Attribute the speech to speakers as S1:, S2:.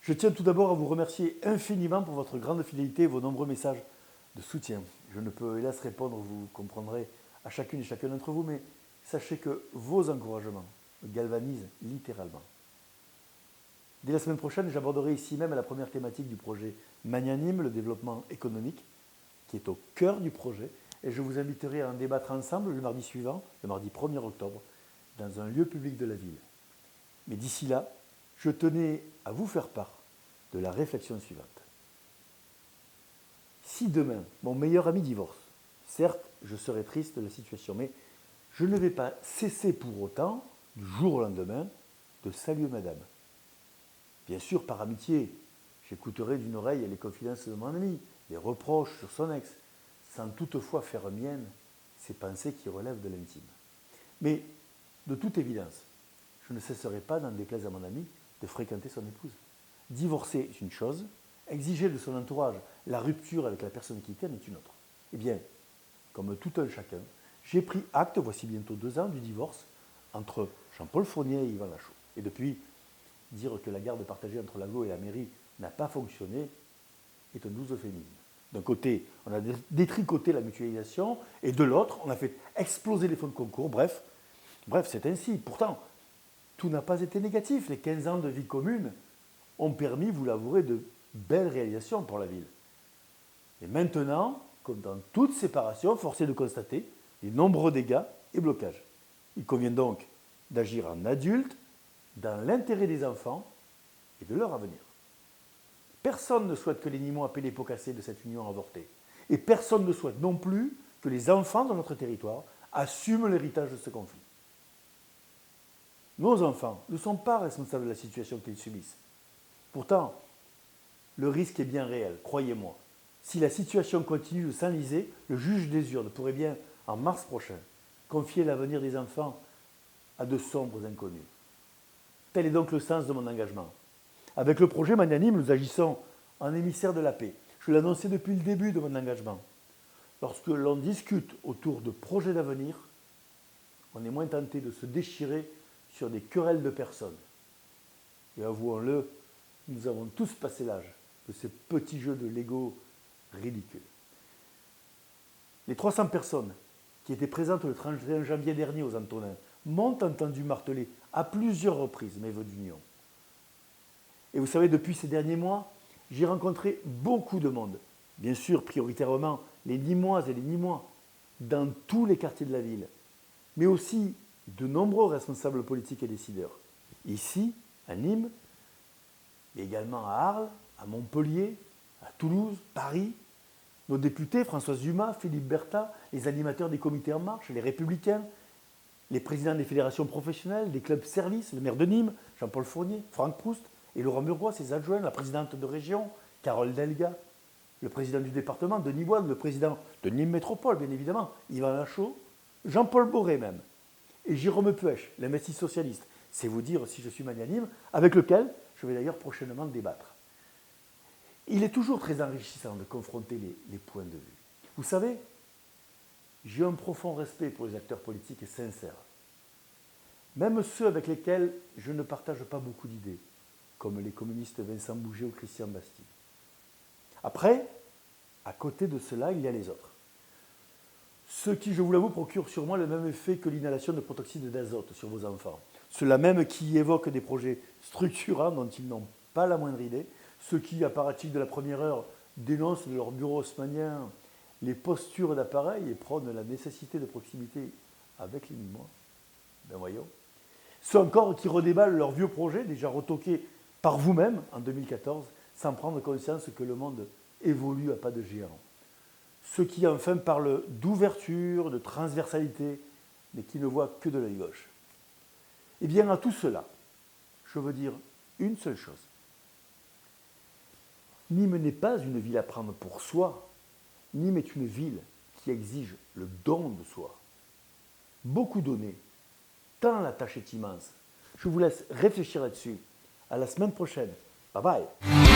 S1: Je tiens tout d'abord à vous remercier infiniment pour votre grande fidélité et vos nombreux messages de soutien. Je ne peux hélas répondre, vous comprendrez, à chacune et chacun d'entre vous, mais sachez que vos encouragements me galvanisent littéralement. Dès la semaine prochaine, j'aborderai ici même la première thématique du projet Magnanime, le développement économique, qui est au cœur du projet, et je vous inviterai à en débattre ensemble le mardi suivant, le mardi 1er octobre, dans un lieu public de la ville. Mais d'ici là, je tenais à vous faire part de la réflexion suivante. Si demain, mon meilleur ami divorce, certes, je serai triste de la situation, mais je ne vais pas cesser pour autant, du jour au lendemain, de saluer madame. Bien sûr, par amitié, j'écouterai d'une oreille les confidences de mon ami, les reproches sur son ex, sans toutefois faire mienne ces pensées qui relèvent de l'intime. Mais, de toute évidence, je ne cesserai pas, n'en déplaise à mon ami, de fréquenter son épouse. Divorcer est une chose, exiger de son entourage la rupture avec la personne qui t'aime est une autre. Eh bien, comme tout un chacun, j'ai pris acte, voici bientôt 2 ans, du divorce entre Jean-Paul Fournier et Yvan Lachaud. Et depuis, dire que la garde partagée entre l'AGO et la mairie n'a pas fonctionné est un doux euphémisme. D'un côté, on a détricoté la mutualisation, et de l'autre, on a fait exploser les fonds de concours. Bref, c'est ainsi. Pourtant, tout n'a pas été négatif. Les 15 ans de vie commune ont permis, vous l'avouerez, de belles réalisations pour la ville. Et maintenant, comme dans toute séparation, force est de constater les nombreux dégâts et blocages. Il convient donc d'agir en adulte, dans l'intérêt des enfants et de leur avenir. Personne ne souhaite que les Nîmois paient les pots cassés de cette union avortée. Et personne ne souhaite non plus que les enfants de notre territoire assument l'héritage de ce conflit. Nos enfants ne sont pas responsables de la situation qu'ils subissent. Pourtant, le risque est bien réel, croyez-moi. Si la situation continue de s'enliser, le juge des urnes pourrait bien, en mars prochain, confier l'avenir des enfants à de sombres inconnus. Tel est donc le sens de mon engagement. Avec le projet Magnanime, nous agissons en émissaire de la paix. Je l'annonçais depuis le début de mon engagement. Lorsque l'on discute autour de projets d'avenir, on est moins tenté de se déchirer sur des querelles de personnes. Et avouons-le, nous avons tous passé l'âge de ces petits jeux de Lego ridicules. Les 300 personnes qui étaient présentes le 31 janvier dernier aux Antonins m'ont entendu marteler à plusieurs reprises mes vœux d'union. Et vous savez, depuis ces derniers mois, j'ai rencontré beaucoup de monde. Bien sûr, prioritairement les Nîmoises et les Nîmois, dans tous les quartiers de la ville, mais aussi de nombreux responsables politiques et décideurs. Ici, à Nîmes, mais également à Arles, à Montpellier, à Toulouse, Paris. Nos députés, Françoise Dumas, Philippe Berthat, les animateurs des comités En Marche, les Républicains, les présidents des fédérations professionnelles, des clubs services, le maire de Nîmes, Jean-Paul Fournier, Franck Proust, et Laurent Burgois, ses adjoints, la présidente de région, Carole Delga, le président du département, Denis Boine, le président de Nîmes Métropole, bien évidemment, Yvan Lachaud, Jean-Paul Boré même, et Jérôme Puech, l'investisseur socialiste. C'est vous dire si je suis magnanime, avec lequel je vais d'ailleurs prochainement débattre. Il est toujours très enrichissant de confronter les points de vue. Vous savez, j'ai un profond respect pour les acteurs politiques sincères, même ceux avec lesquels je ne partage pas beaucoup d'idées, comme les communistes Vincent Bouget ou Christian Bastille. Après, à côté de cela, il y a les autres. Ceux qui, je vous l'avoue, procurent sur moi le même effet que l'inhalation de protoxyde d'azote sur vos enfants. Ceux-là même qui évoquent des projets structurants dont ils n'ont pas la moindre idée. Ceux qui, apparatchiks de la première heure, dénoncent de leur bureau haussmannien les postures d'appareil et prônent la nécessité de proximité avec les Nîmois. Ben voyons. Ceux encore qui redéballent leurs vieux projets, déjà retoqués par vous-même en 2014, sans prendre conscience que le monde évolue à pas de géant. Ceux qui enfin parlent d'ouverture, de transversalité, mais qui ne voient que de l'œil gauche. Eh bien, à tout cela, je veux dire une seule chose. Nîmes n'est pas une ville à prendre pour soi. Nîmes est une ville qui exige le don de soi. Beaucoup donner, tant la tâche est immense. Je vous laisse réfléchir là-dessus. À la semaine prochaine. Bye bye.